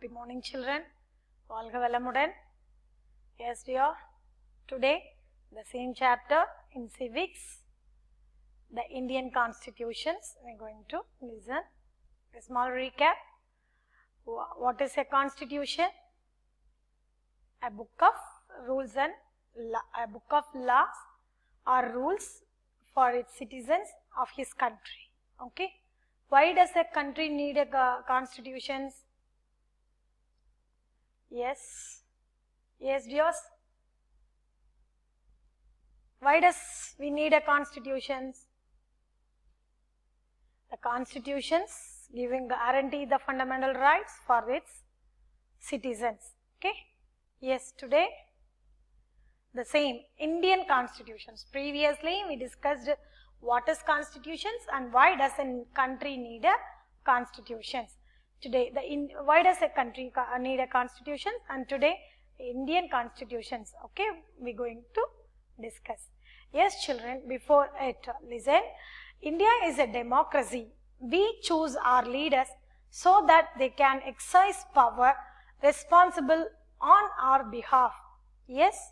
Happy morning, children. Valga Valamudan. Yes, dear. Today, the same chapter in civics, the Indian constitutions. We are going to listen. A small recap. What is a constitution? A book of rules and a book of laws or rules for its citizens of his country. Okay. Why does a country need a constitutions? Yes. Yes, dears. Why does we need a constitutions? The constitutions guarantee the fundamental rights for its citizens. Okay. Yes, today the same Indian constitutions. Previously we discussed what is constitutions and why does a country need a constitutions. Today, why does a country need a constitution, and today Indian constitutions. Okay, we are going to discuss. Yes, children, before it, listen. India is a democracy. We choose our leaders so that they can exercise power responsible on our behalf. Yes.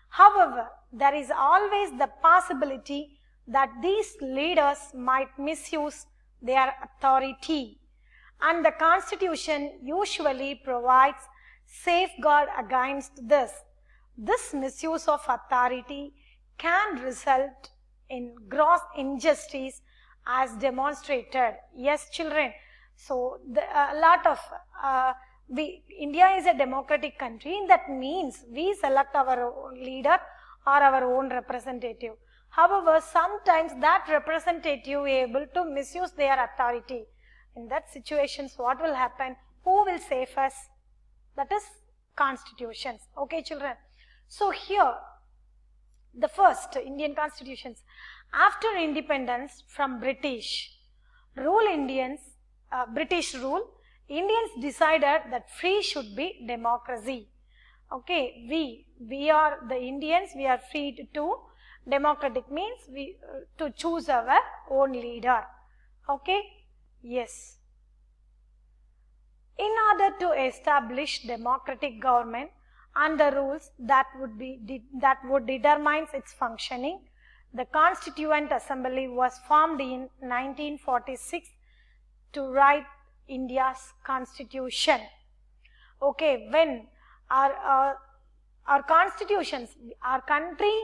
However, there is always the possibility that these leaders might misuse their authority, and the Constitution usually provides safeguard against this. This misuse of authority can result in gross injustice as demonstrated. Yes, children. So, India is a democratic country. That means we select our own leader or our own representative. However, sometimes that representative is able to misuse their authority. In that situations, what will happen? Who will save us? That is constitutions. Okay, children. So here, the first Indian constitutions. After independence from British rule, Indians decided that free should be democracy. Okay, we are the Indians. We are free to democratic means to choose our own leader. Okay. Yes. In order to establish democratic government and the rules that would determine its functioning, the Constituent Assembly was formed in 1946 to write India's constitution. Okay, when our constitutions, our country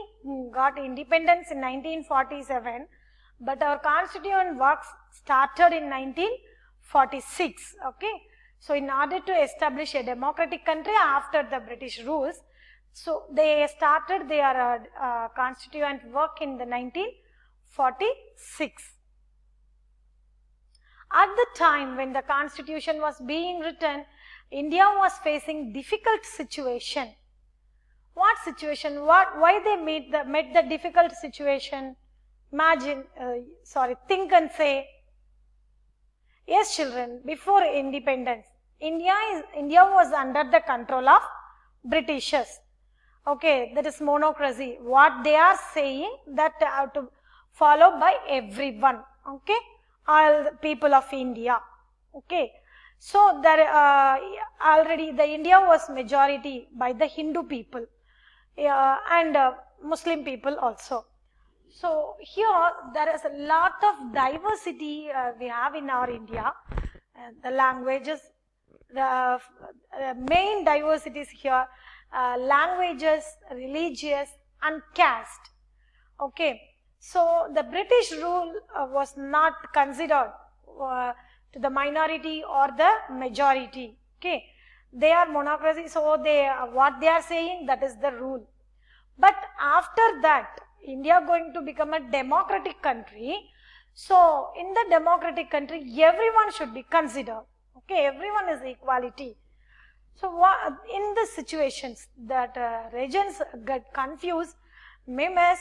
got independence in 1947, but our constituent works started in 1946. Okay. So, in order to establish a democratic country after the British rules, so they started their constituent work in the 1946. At the time when the constitution was being written, India was facing difficult situation. What situation? Why they met the difficult situation? Think and say. Yes, children, before independence, India was under the control of Britishers. Okay, that is monocracy. What they are saying that have to follow by everyone. Okay, all the people of India. Okay, so there already the India was majority by the Hindu people and Muslim people also. So, here there is a lot of diversity we have in our India. The languages, the main diversities here, languages, religious and caste. Okay. So, the British rule was not considered to the minority or the majority. Okay. They are monocracy, so what they are saying, that is the rule. But after that, India going to become a democratic country. So, in the democratic country, everyone should be considered. Okay, everyone is equality. So, in the situations that regions get confused, memes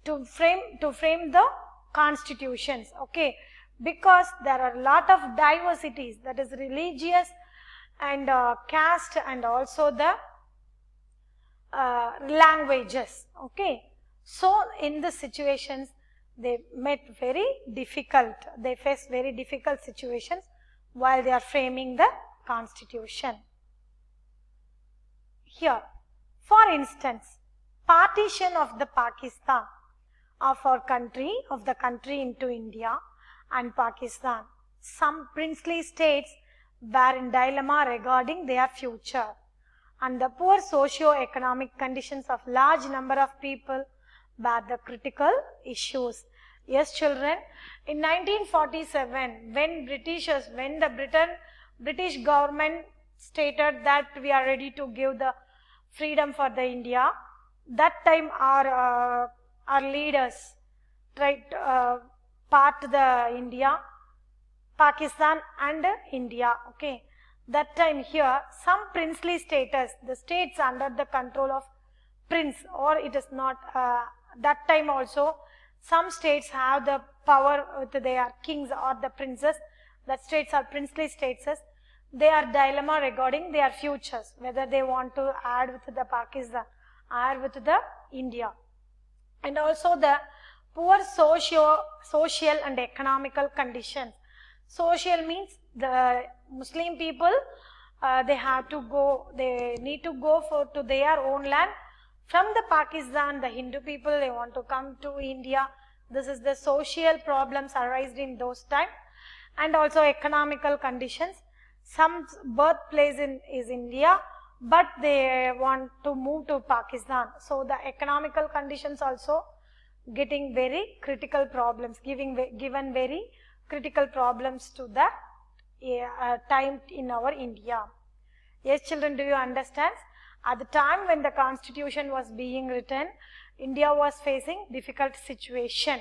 to frame the constitutions. Okay, because there are a lot of diversities, that is religious and caste and also the languages. Okay. So, in the situations, they faced very difficult situations while they are framing the constitution. Here, for instance, partition of the Pakistan, of the country into India and Pakistan. Some princely states were in dilemma regarding their future, and the poor socio-economic conditions of large number of people were the critical issues. Yes, children, in 1947, when the British government stated that we are ready to give the freedom for the India, that time our leaders tried part the India, Pakistan and India. Okay, that time here some princely status, the states under the control of prince, or it is not, that time also some states have the power with their kings or the princes. That states are princely states. They are dilemma regarding their futures, whether they want to add with the Pakistan or with the India. And also the poor social and economical conditions. Social means the Muslim people, they need to go to their own land. From the Pakistan, the Hindu people, they want to come to India. This is the social problems arised in those times. And also economical conditions. Some birthplace is India, but they want to move to Pakistan. So the economical conditions also getting very critical problems, given very critical problems to the time in our India. Yes, children, do you understand? At the time when the constitution was being written, India was facing difficult situation.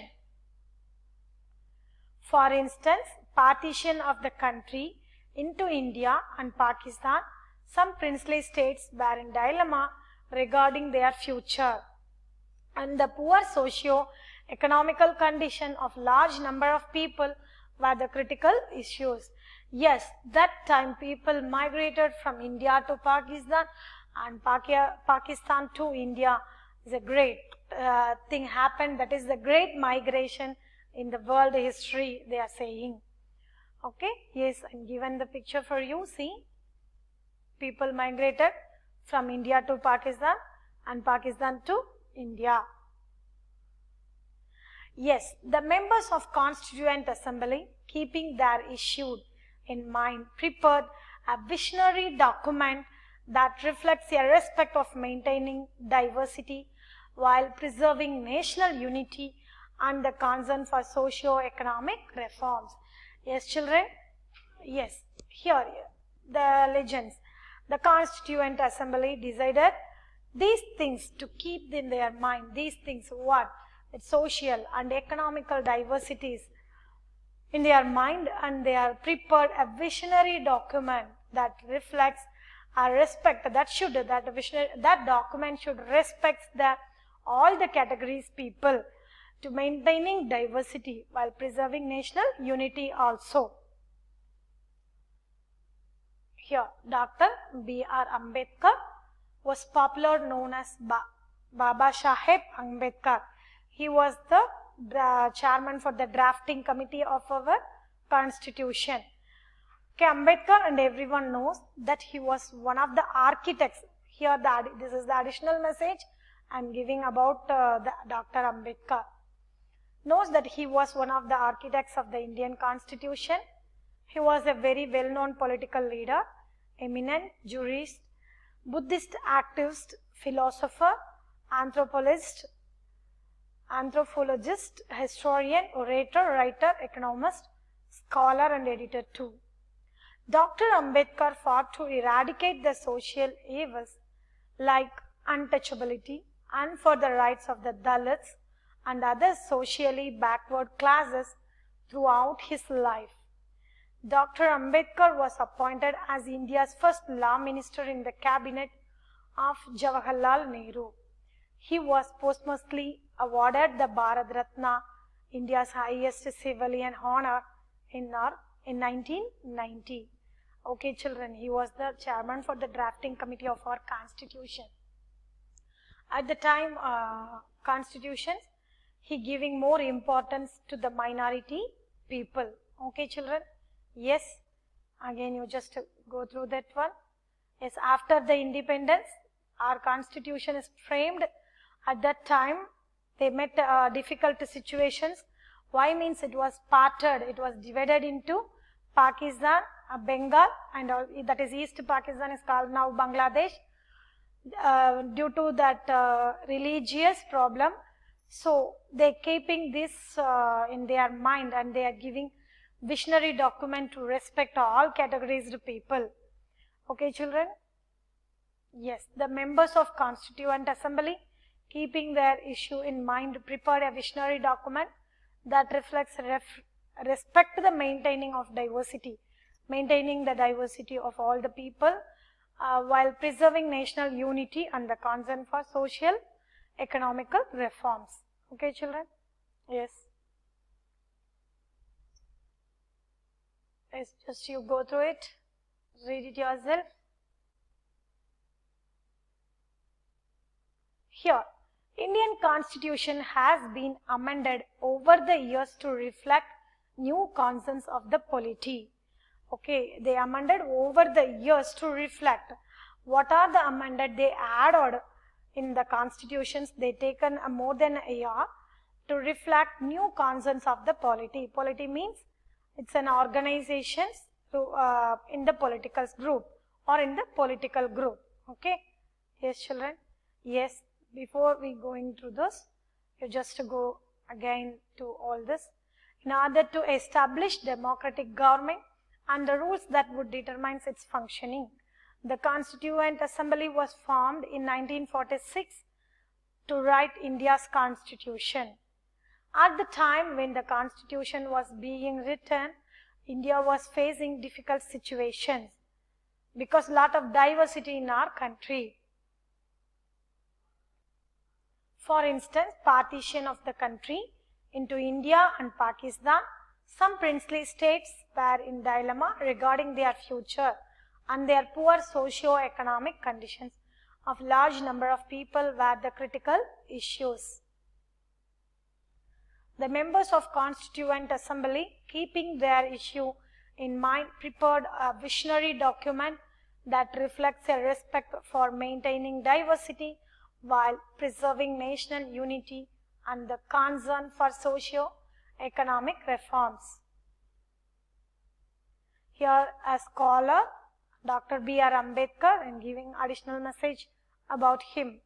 For instance, partition of the country into India and Pakistan, some princely states were in dilemma regarding their future, and the poor socio-economical condition of large number of people were the critical issues. Yes, that time people migrated from India to Pakistan and Pakistan to India. Is a great thing happened. That is the great migration in the world history, they are saying. Okay, yes, I'm given the picture for you. See, people migrated from India to Pakistan and Pakistan to India. Yes, the members of Constituent Assembly, keeping their issue in mind, prepared a visionary document that reflects a respect of maintaining diversity while preserving national unity and the concern for socio-economic reforms. Yes, children? Yes, here the legends. The Constituent Assembly decided these things to keep in their mind. These things what? That social and economical diversities in their mind, and they are prepared a visionary document that reflects a respect that document should respect all the categories people to maintaining diversity while preserving national unity also. Here, Dr. B.R. Ambedkar was popularly known as Baba Saheb Ambedkar. He was the chairman for the drafting committee of our constitution. Okay, Ambedkar, and everyone knows that he was one of the architects. Here, this is the additional message I am giving about Dr. Ambedkar. Knows that he was one of the architects of the Indian Constitution. He was a very well-known political leader, eminent jurist, Buddhist activist, philosopher, anthropologist, historian, orator, writer, economist, scholar and editor too. Dr. Ambedkar fought to eradicate the social evils like untouchability and for the rights of the Dalits and other socially backward classes throughout his life. Dr. Ambedkar was appointed as India's first law minister in the cabinet of Jawaharlal Nehru. He was posthumously awarded the Bharat Ratna, India's highest civilian honor, in 1990. Okay, children, he was the chairman for the drafting committee of our constitution. At the time constitutions, he giving more importance to the minority people. Okay, children? Yes. Again, you just go through that one. Yes, after the independence, our constitution is framed. At that time, they met difficult situations. Why? Means it was parted, it was divided into Pakistan, Bengal, and that is East Pakistan is called now Bangladesh, due to that religious problem. So they keeping this in their mind, and they are giving visionary document to respect all categorized people. Okay, children? Yes, the members of Constituent Assembly, keeping their issue in mind, prepared a visionary document that reflects respect the maintaining of diversity, maintaining the diversity of all the people, while preserving national unity and the concern for social, economical reforms. Okay, children? Yes. Yes, just you go through it, read it yourself. Here, Indian Constitution has been amended over the years to reflect new concerns of the polity. Okay, they amended over the years to reflect. What are the amended? They added in the constitutions, they taken more than a year to reflect new concerns of the polity. Polity means it's an organization to, in the political group or in the political group. Okay, yes, children? Yes, before we going through this, you just go again to all this. In order to establish democratic government and the rules that would determine its functioning, the Constituent Assembly was formed in 1946 to write India's constitution. At the time when the constitution was being written, India was facing difficult situations because lot of diversity in our country. For instance, partition of the country into India and Pakistan, some princely states were in dilemma regarding their future and their poor socio-economic conditions of large number of people were the critical issues. The members of Constituent Assembly, keeping their issue in mind, prepared a visionary document that reflects a respect for maintaining diversity while preserving national unity and the concern for socio-economic reforms. Here a scholar, Dr. B.R. Ambedkar, and giving additional message about him.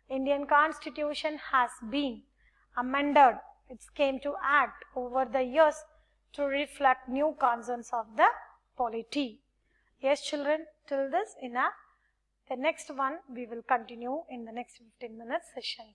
Indian Constitution has been amended, it came to act over the years to reflect new concerns of the polity. Yes, children, till this the next one we will continue in the next 15 minutes session.